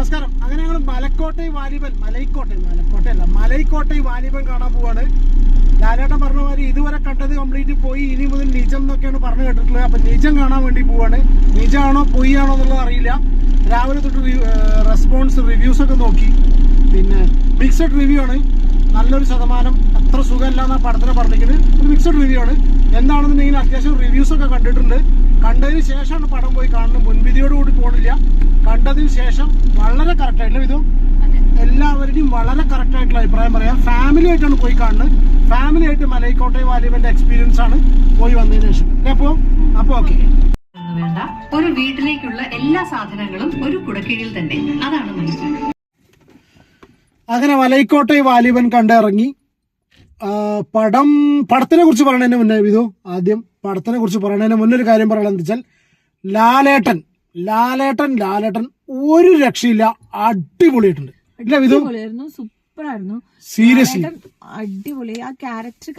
നമസ്കാരം. അങ്ങനെ ഞങ്ങൾ മലക്കോട്ടൈ വാലിബൻ കാണാൻ പോവാണ്. ലാലേട്ടൻ പറഞ്ഞ മാതിരി ഇതുവരെ കണ്ടത് കംപ്ലീറ്റ് പോയി, ഇനി മുതൽ നിജം എന്നൊക്കെയാണ് പറഞ്ഞു കേട്ടിട്ടുള്ളത്. അപ്പൊ നിജം കാണാൻ വേണ്ടി പോവാണ്. നിജമാണോ പൊയ്യാണോ എന്നുള്ളത് അറിയില്ല. രാവിലെ തൊട്ട് റെസ്പോൺസ് റിവ്യൂസ് ഒക്കെ നോക്കി, പിന്നെ മിക്സഡ് റിവ്യൂ ആണ്. നല്ലൊരു ശതമാനം അത്ര സുഖമല്ല എന്നാ പടത്തിനെ പറഞ്ഞിരിക്കുന്നത്. ഒരു മിക്സഡ് റിവ്യൂ ആണ്. എന്താണെന്നുണ്ടെങ്കിൽ അത്യാവശ്യം റിവ്യൂസ് ഒക്കെ കണ്ടിട്ടുണ്ട്. കണ്ടതിന് ശേഷമാണ് പടം പോയി കാണുന്നത്. മുൻവിധിയോടുകൂടി പോകണില്ല. കണ്ടതിന് ശേഷം വളരെ കറക്റ്റായിട്ടുള്ള ഇതും എല്ലാവരുടെയും വളരെ കറക്റ്റായിട്ടുള്ള അഭിപ്രായം പറയാം. ഫാമിലി ആയിട്ടാണ് പോയി കാണുന്നത്. ഫാമിലി ആയിട്ട് മലൈക്കോട്ടൈ വാലിബന്റെ എക്സ്പീരിയൻസ് ആണ് പോയി വന്നതിന് ശേഷം. അപ്പൊ ഓക്കെ. വേണ്ട, ഒരു വീട്ടിലേക്കുള്ള എല്ലാ സാധനങ്ങളും ഒരു കുടക്കീഴിൽ തന്നെ. അതാണ് മനുഷ്യൻ. അങ്ങനെ മലൈക്കോട്ടൈ വാലിബൻ കണ്ടിറങ്ങി. പടത്തിനെ കുറിച്ച് പറയുന്നതിന് മുന്നേ ആദ്യം പടത്തിനെ കുറിച്ച് പറയുന്നതിന് മുന്നേ ഒരു കാര്യം പറയാനെന്ന് വെച്ചാൽ ലാലേട്ടൻ ഒരു രക്ഷയില്ല. അടിപൊളിയായിട്ടുണ്ട്. ഇല്ല വിധു, സൂപ്പറായിരുന്നു. സീരിയസ്ലി അടിപൊളി. ആ ക്യാരക്ടർ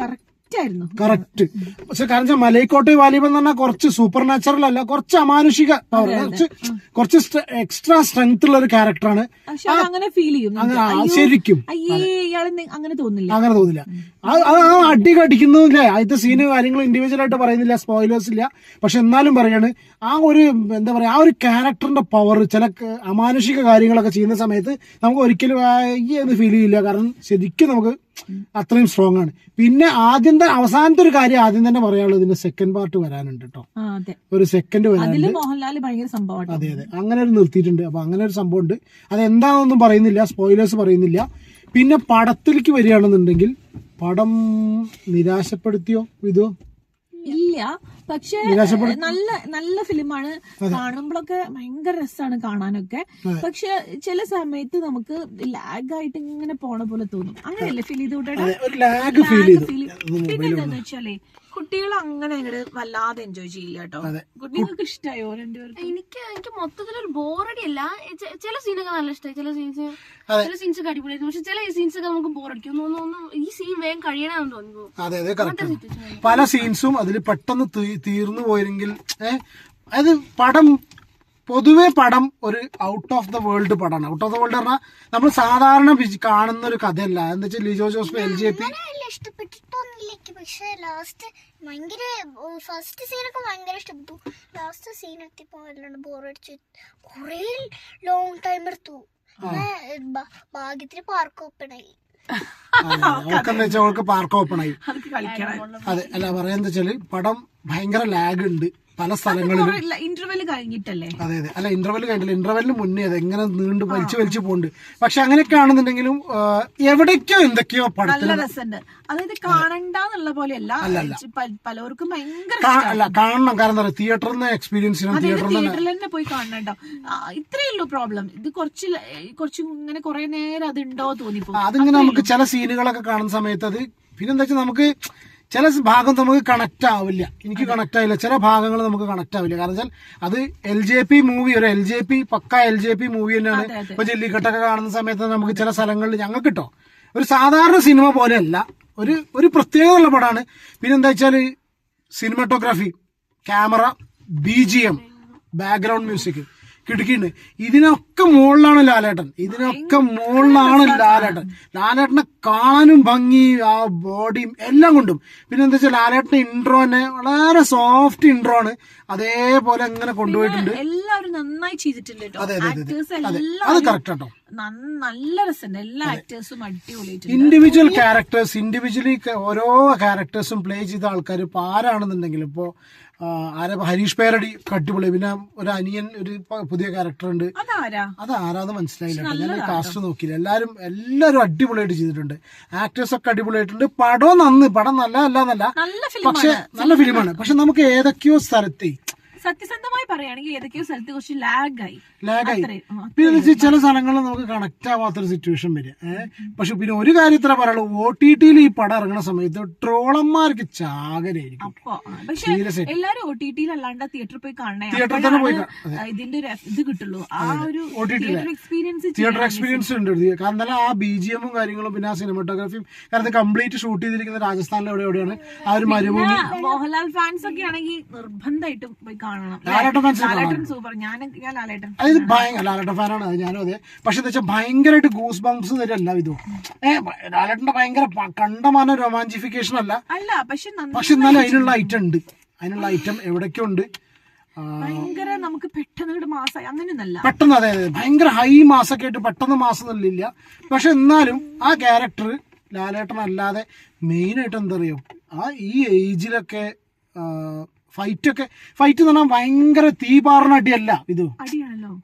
കറക്റ്റ്. പക്ഷെ കാരണം മലൈക്കോട്ടൈ വാലിബൻ എന്ന് പറഞ്ഞാൽ കുറച്ച് സൂപ്പർ നാച്ചുറൽ അല്ല, കുറച്ച് അമാനുഷിക പവർ, കുറച്ച് എക്സ്ട്രാ സ്ട്രെങ്ത് ഉള്ള ഒരു ക്യാരക്ടറാണ്. അങ്ങനെ ഫീൽ ചെയ്യും ശരിക്കും. അങ്ങനെ തോന്നില്ല. അടി കടിക്കുന്നില്ല. ആദ്യത്തെ സീന് കാര്യങ്ങൾ ഇൻഡിവിജ്വൽ ആയിട്ട് പറയുന്നില്ല, സ്പോയിലേഴ്സ് ഇല്ല. പക്ഷെ എന്നാലും പറയാണ് ആ ഒരു എന്താ പറയാ, ആ ഒരു ക്യാരക്ടറിന്റെ പവർ ചില അമാനുഷിക കാര്യങ്ങളൊക്കെ ചെയ്യുന്ന സമയത്ത് നമുക്ക് ഒരിക്കലും എന്ന് ഫീൽ ചെയ്യില്ല. കാരണം ശരിക്കും നമുക്ക് അത്രയും സ്ട്രോങ് ആണ്. പിന്നെ അവസാനത്തെ ഒരു കാര്യം ആദ്യം തന്നെ പറയാനുള്ളത്, ഇതിന്റെ സെക്കൻഡ് പാർട്ട് വരാനുണ്ട് കേട്ടോ. ഒരു സെക്കൻഡ് വരാനുണ്ട്. അതെ, അങ്ങനെ ഒരു നിർത്തിയിട്ടുണ്ട്. അപ്പൊ അങ്ങനെ ഒരു സംഭവം ഉണ്ട്. അതെന്താണെന്നൊന്നും പറയുന്നില്ല, സ്പോയിലേഴ്സ് പറയുന്നില്ല. പിന്നെ പടത്തിലേക്ക് വരികയാണെന്നുണ്ടെങ്കിൽ പടം നിരാശപ്പെടുത്തിയോ വിധു? ഇല്ല, പക്ഷെ നല്ല ഫിലിമാണ്. കാണുമ്പോഴൊക്കെ ഭയങ്കര രസമാണ് കാണാനൊക്കെ. പക്ഷെ ചില സമയത്ത് നമുക്ക് ലാഗ് ആയിട്ട് ഇങ്ങനെ പോണ പോലെ തോന്നും. അങ്ങനെയല്ലേ ഫീൽ ചെയ്ത്? പിന്നെ എന്താന്ന് വെച്ചാലേ കുട്ടികൾ അങ്ങനെ വല്ലാതെ എൻജോയ് ചെയ്യില്ല കേട്ടോ. കുട്ടികൾക്ക് ഇഷ്ടമായോ രണ്ടുപേർക്ക്? എനിക്ക് മൊത്തത്തിലൊരു ബോറടി അല്ല. ചില സീനൊക്കെ നല്ല ഇഷ്ടമായി, ചില സീൻസ് ഒക്കെ അടിപൊളിയായിരുന്നു. പക്ഷെ ചില സീൻസ് ഒക്കെ നമുക്ക് ബോറടിക്കും. ഈ സീൻ വേഗം കഴിയണമെന്ന് തോന്നുന്നു. അതെ, പല സീൻസും അതിൽ പെട്ടെന്ന് തീർന്നു പോയെങ്കിൽ അത് പൊതുവെ പടം ഒരു ഔട്ട് ഓഫ് ദ വേൾഡ് പടമാണ്. ഔട്ട് ഓഫ് ദ വേൾഡ് പറഞ്ഞാൽ നമ്മൾ സാധാരണ കാണുന്ന ഒരു കഥയല്ല. എന്താ വെച്ചാൽ ലിജോ ജോസ് LJP ഇഷ്ടപ്പെട്ടിട്ടൊന്നുമില്ല. പക്ഷെ ലാസ്റ്റ് ഭയങ്കര ഫസ്റ്റ് സീനൊക്കെ ഭയങ്കര ഇഷ്ടപ്പെട്ടു. ലാസ്റ്റ് സീൻ എത്തിയപ്പോ വല്ലാണ്ട് ബോറടിച്ചു. കുറെ ലോങ് ടൈം എടുത്തു. ഭാഗ്യത്തിന് പാർക്ക് ഓപ്പണായി. അവൾക്ക് പാർക്ക് ഓപ്പണായി. അതെ, അല്ല പറയാന്ന് വെച്ചാല് പടം ഭയങ്കര ലാഗ് ഉണ്ട് പല സ്ഥലങ്ങളിലും. ഇന്റർവെൽ കഴിഞ്ഞിട്ടല്ലേ? അതെ, അല്ല ഇന്റർവെൽ കഴിഞ്ഞില്ല, ഇന്റർവെല്ലിന് മുന്നേ അത് എങ്ങനെ നീണ്ടു വലിച്ചു പോകുന്നുണ്ട്. പക്ഷെ അങ്ങനെയൊക്കെ ആണെന്നുണ്ടെങ്കിലും എവിടേക്കോ എന്തൊക്കെയോ പടത്തിൽ അതായത് കാണണ്ടെന്നുള്ള പോലെയല്ല, പലർക്കും ഭയങ്കര കാണണം. കാരണം എന്താ പറയുക, തിയേറ്ററിൽ എക്സ്പീരിയൻസ് ചെയ്യണം, തിയേറ്ററിൽ തന്നെ പോയി കാണണ്ടോ. ഇത്രയേ ഉള്ളൂ പ്രോബ്ലം. ഇത് കുറച്ച് ഇങ്ങനെ കുറെ നേരം അതുണ്ടോ തോന്നിപ്പോ. അതിങ്ങനെ നമുക്ക് ചില സീനുകളൊക്കെ കാണുന്ന സമയത്ത് അത് പിന്നെന്താ വെച്ചാൽ നമുക്ക് ചില ഭാഗം നമുക്ക് കണക്ട് ആവില്ല. എനിക്ക് കണക്ട് ആവില്ല, ചില ഭാഗങ്ങൾ നമുക്ക് കണക്ട് ആവില്ല. കാരണം വെച്ചാൽ അത് LJP മൂവി, ഒരു പക്ക LJP മൂവി തന്നെയാണ്. ഇപ്പൊ ജല്ലിക്കെട്ടൊക്കെ കാണുന്ന സമയത്ത് നമുക്ക് ചില സ്ഥലങ്ങളിൽ ഞങ്ങൾക്ക് കിട്ടോ ഒരു സാധാരണ സിനിമ പോലെയല്ല, ഒരു പ്രത്യേകതയുള്ള പടമാണ്. പിന്നെന്താ വെച്ചാൽ cinematography, camera, BGM, background music കിടക്കിണ്ട്. ഇതിനൊക്കെ മുകളിലാണ് ലാലേട്ടൻ. ലാലേട്ടനെ കാണാനും ഭംഗി, ആ ബോഡിയും എല്ലാം കൊണ്ടും. പിന്നെ എന്താ വെച്ചാൽ ലാലേട്ടന്റെ ഇൻട്രോ തന്നെ വളരെ സോഫ്റ്റ് ഇൻട്രോ ആണ്. അതേപോലെ അങ്ങനെ കൊണ്ടുപോയിട്ടുണ്ട്. എല്ലാവരും നന്നായി ചെയ്തിട്ടുണ്ട്. അത് കറക്റ്റ് കേട്ടോ. നല്ല രസമുണ്ട്. എല്ലാ ആക്ടേഴ്സും അടിപൊളിയായിട്ടുണ്ട്. ഇൻഡിവിജ്വലി ഓരോ ക്യാരക്ടേഴ്സും പ്ലേ ചെയ്ത ആൾക്കാർ ഇപ്പൊ ആരാണെന്നുണ്ടെങ്കിലും ഇപ്പോ ഹരീഷ് പേരടി അടിപൊളി. പിന്നെ ഒരു അനിയൻ, ഒരു പുതിയ ക്യാരക്ടർ ഉണ്ട്. അതാരാന്ന് മനസ്സിലായില്ല. ഞാൻ കാസ്റ്റ് നോക്കിയില്ല. എല്ലാരും അടിപൊളിയായിട്ട് ചെയ്തിട്ടുണ്ട്. ആക്ടേഴ്സ് ഒക്കെ അടിപൊളിയായിട്ടുണ്ട്. പടം നല്ല പക്ഷെ നല്ല ഫിലിമാണ്. പക്ഷെ നമുക്ക് ഏതൊക്കെയോ സ്ഥലത്ത് സത്യസന്ധമായി പറയുകയാണെങ്കിൽ ഏതൊക്കെയോ സ്ഥലത്ത് കുറച്ച് ലാഗായി. പിന്നെ ചില സ്ഥലങ്ങളിൽ നമുക്ക് കണക്ട് ആവാത്തൊരു സിറ്റുവേഷൻ വരിക. പക്ഷെ പിന്നെ ഒരു കാര്യത്തിനെ പറയുള്ളൂ, OTT-ൽ ഈ പടം ഇറങ്ങുന്ന സമയത്ത് ട്രോളന്മാർക്ക് ചാകരയായിരിക്കും. എല്ലാരും OTT-ൽ അല്ലാണ്ട് തിയേറ്ററിൽ പോയി കാണണേ, തിയേറ്ററിൽ തന്നെ പോയി ഇതിന്റെ ഇത് കിട്ടുള്ളൂ. ആ ഒരു തിയേറ്റർ എക്സ്പീരിയൻസ് ഉണ്ട്. കാരണം ആ BGM കാര്യങ്ങളും പിന്നെ ആ സിനിമാറ്റോഗ്രാഫിയും. കാരണം കംപ്ലീറ്റ് ഷൂട്ട് ചെയ്തിരിക്കുന്ന രാജസ്ഥാനിലെ എവിടെയാണ് ആ ഒരു മരുഭൂമി. മോഹൻലാൽ ഫാൻസ് ഒക്കെ ആണെങ്കിൽ നിർബന്ധമായിട്ടും പോയി കാണും. കാണണം. ലാലേട്ടൻ ഫാൻസിന് ലാലേട്ടൻ സൂപ്പർ. ഞാൻ ലാലേട്ടൻ അതായത് ലാലേട്ടൻ ഫാനാണ് അത്, ഞാനും അതെ. പക്ഷെ എന്താ വെച്ചാൽ ഭയങ്കരമായിട്ട് ഗൂസ് ബംപ്സ് തരല്ല ഇതും. ലാലേട്ടന്റെ ഭയങ്കര കണ്ടമാന റൊമാൻറ്റിഫിക്കേഷൻ അല്ല, അല്ല, പക്ഷെ എന്നാലും അതിനുള്ള ഐറ്റം ഉണ്ട്. അതിനുള്ള ഐറ്റം എവിടേക്കോ ഉണ്ട്. ഭയങ്കര നമുക്ക് പെട്ടെന്ന് മാസമായി അങ്ങനെയൊന്നല്ല, പെട്ടെന്ന് അതെ ഭയങ്കര ഹൈ മാസൊക്കെ ആയിട്ട് പെട്ടെന്ന് മാസം നല്ലില്ല. പക്ഷെ എന്നാലും ആ ക്യാരക്ടർ ലാലേട്ടനല്ലാതെ മെയിനായിട്ട് എന്താ പറയുക, ഈ ഏജിലൊക്കെ ഫൈറ്റ് എന്ന് പറഞ്ഞാൽ ഭയങ്കര തീപാറിന അടിയല്ല ഇത്.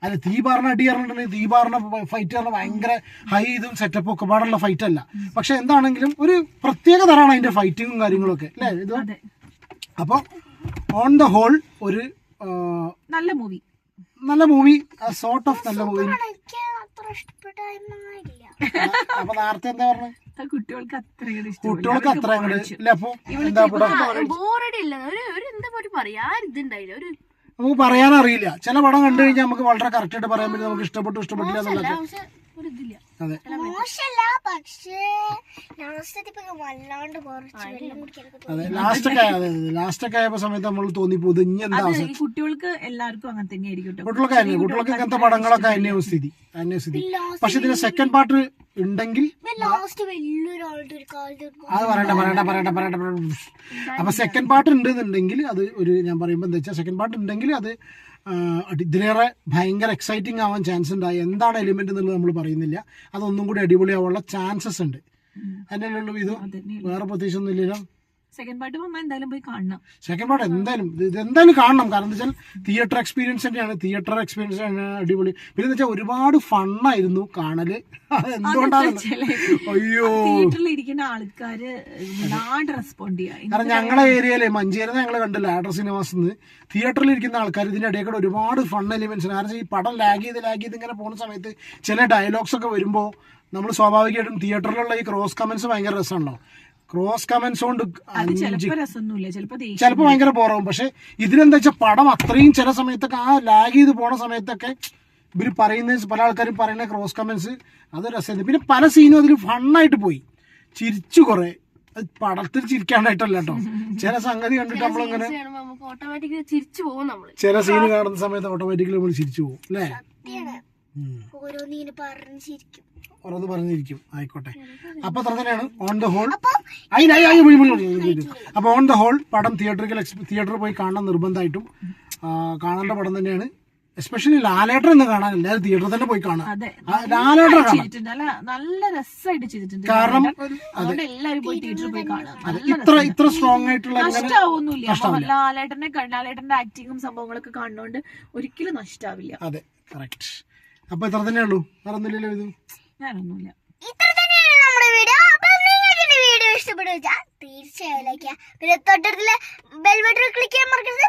അല്ല, തീപാറിന അടി പറഞ്ഞിട്ടുണ്ടെങ്കിൽ തീപാറിന ഫൈറ്റ് പറഞ്ഞാൽ ഭയങ്കര ഹൈ ഇതും സെറ്റപ്പും ഒക്കെ പാടുള്ള ഫൈറ്റ് അല്ല. പക്ഷെ എന്താണെങ്കിലും ഒരു പ്രത്യേക തരമാണ് അതിന്റെ ഫൈറ്റിങ്ങും കാര്യങ്ങളൊക്കെ അല്ലേ ഇത്. അപ്പോൾ ഓൺ ദ ഹോൾ ഒരു നല്ല മൂവി, സോർട്ട് ഓഫ് നല്ല മൂവി. അപ്പൊ നേരത്തെ എന്താ പറഞ്ഞത്, കുട്ടികൾക്ക് അത്ര നമുക്ക് പറയാനറിയില്ല. ചില പടം കണ്ടു കഴിഞ്ഞാൽ നമുക്ക് വളരെ കറക്റ്റ് ആയിട്ട് പറയാൻ പറ്റും നമുക്ക് ഇഷ്ടപ്പെട്ടു ഇഷ്ടപ്പെട്ടില്ല എന്നുള്ളത്. അതെ, ലാസ്റ്റൊക്കെ ആയപ്പോ സമയത്ത് നമ്മൾ തോന്നിപ്പോകും ഇനി എന്താ. കുട്ടികൾക്ക് എല്ലാവർക്കും അങ്ങനെ തന്നെയായിരിക്കും. കുട്ടികൾക്ക് ഇങ്ങനത്തെ പടങ്ങളൊക്കെ തന്നെയാവും സ്ഥിതി. പക്ഷെ ഇതിന്റെ സെക്കൻഡ് പാർട്ട് ഉണ്ടെങ്കിൽ അത് പറയണ്ട. അപ്പൊ സെക്കൻഡ് പാർട്ട് ഉണ്ടെന്നുണ്ടെങ്കിൽ അത് ഒരു, ഞാൻ പറയുമ്പോ എന്താ വെച്ചാൽ സെക്കൻഡ് പാർട്ട് ഉണ്ടെങ്കിൽ അത് ഇതിലേറെ ഭയങ്കര എക്സൈറ്റിംഗ് ആവാൻ ചാൻസ് ഉണ്ട്. എന്താണ് എലിമെന്റ് എന്നുള്ളത് നമ്മൾ പറയുന്നില്ല. അതൊന്നും കൂടി അടിപൊളിയാവാനുള്ള ചാൻസസ് ഉണ്ട്. അതിനുള്ള ഇത് വേറെ പ്രത്യേകിച്ച് ഒന്നും ഇല്ലല്ലോ. സെക്കൻഡ് പാർട്ട് എന്തായാലും പോയി കാണണം. സെക്കൻഡ് പാർട്ട് എന്തായാലും കാണണം. കാരണം എന്താ വെച്ചാൽ തിയേറ്റർ എക്സ്പീരിയൻസ് തന്നെയാണ്. തിയേറ്റർ എക്സ്പീരിയൻസ് അടിപൊളി. പിന്നെ എന്താ വെച്ചാൽ ഒരുപാട് ഫണ്ണായിരുന്നു കാണല്. എന്തുകൊണ്ടാണ് അയ്യോ തിയേറ്ററിൽ ഇരിക്കുന്ന ആൾക്കാര് റെസ്പോണ്ട് ചെയ്യാം. കാരണം ഞങ്ങളെ ഏരിയയിലെ മഞ്ചേരി ഞങ്ങൾ കണ്ടില്ല ആഡർ സിനിമാസ് തിയേറ്ററിൽ ഇരിക്കുന്ന ആൾക്കാർ ഇതിന്റെ ഇടയിൽ കൂടെ ഒരുപാട് ഫൺ എലിമെന്റ്സ്. കാരണം ഈ പടം ലാഗ് ചെയ്ത് ഇങ്ങനെ പോകുന്ന സമയത്ത് ചില ഡയലോഗ്സ് ഒക്കെ വരുമ്പോൾ നമ്മൾ സ്വാഭാവികമായിട്ടും തിയേറ്ററിലുള്ള ഈ ക്രോസ് കമന്റ്സ് ഭയങ്കര രസമാണല്ലോ. ക്രോസ് കമന്റ്സ് കൊണ്ട് ചിലപ്പോ ഭയങ്കര ബോറാവും. പക്ഷെ ഇതിനെന്താ വെച്ചാൽ പടം അത്രയും ചില സമയത്തൊക്കെ ആ ലാഗ് ചെയ്ത് പോണ സമയത്തൊക്കെ ഇവര് പറയുന്ന പല ആൾക്കാരും പറയുന്ന ക്രോസ് കമന്റ്സ് അത് രസമായിരുന്നു. പിന്നെ പല സീനും അതിൽ ഫണ്ണായിട്ട് പോയി, ചിരിച്ചു കുറെ. പടത്തിൽ ചിരിക്കാണ്ടായിട്ടല്ല കേട്ടോ, ചില സംഗതി കണ്ടിട്ട് നമ്മളിങ്ങനെ ചില സീന് കാണുന്ന സമയത്ത് ഓട്ടോമാറ്റിക്കലി നമ്മൾ ചിരിച്ചു പോകും അല്ലേ. ഓരോന്ന് പറഞ്ഞിരിക്കും. ആയിക്കോട്ടെ, അപ്പൊ അത്ര തന്നെയാണ് ഓൺ ദ ഹോൾ. അപ്പൊ ഓൺ ദ ഹോൾ പടം തിയേറ്ററിൽ പോയി കാണാൻ നിർബന്ധമായിട്ടും കാണേണ്ട പടം തന്നെയാണ്. എസ്പെഷ്യലി ലാലേട്ടൻ എന്ന് കാണാൻ എല്ലാവരും തിയേറ്ററിൽ തന്നെ പോയി കാണാം. ലാലേട്ടൻ നല്ല രസമായിട്ട് ചെയ്തിട്ടുണ്ട്. കാരണം എല്ലാവരും പോയി തിയേറ്ററിൽ പോയി കാണാം. ഇത്ര സ്ട്രോങ് ആയിട്ടുള്ള ലാലേട്ടന്റെ ആക്ടിങ്ങും സംഭവങ്ങളൊക്കെ കാണുന്നോണ്ട് ഒരിക്കലും നഷ്ടാവില്ല. അതെ, കറക്റ്റ്. അപ്പൊ ഇത്ര തന്നെ ഉള്ളൂ, വേറെ ഒന്നുമില്ലല്ലോ. ഇത് വേറൊന്നുമില്ല. ഇത്ര തന്നെയാണ് നമ്മുടെ വീഡിയോ. അപ്പൊ നിങ്ങൾക്ക് എന്റെ വീഡിയോ ഇഷ്ടപ്പെട്ടു വെച്ചാൽ തീർച്ചയായും ലൈക്ക് ചെയ്യാം. പിന്നെ തൊട്ടടുത്തുള്ള ബെൽ ബട്ടൺ ക്ലിക്ക് ചെയ്യാൻ മറക്കരുത്.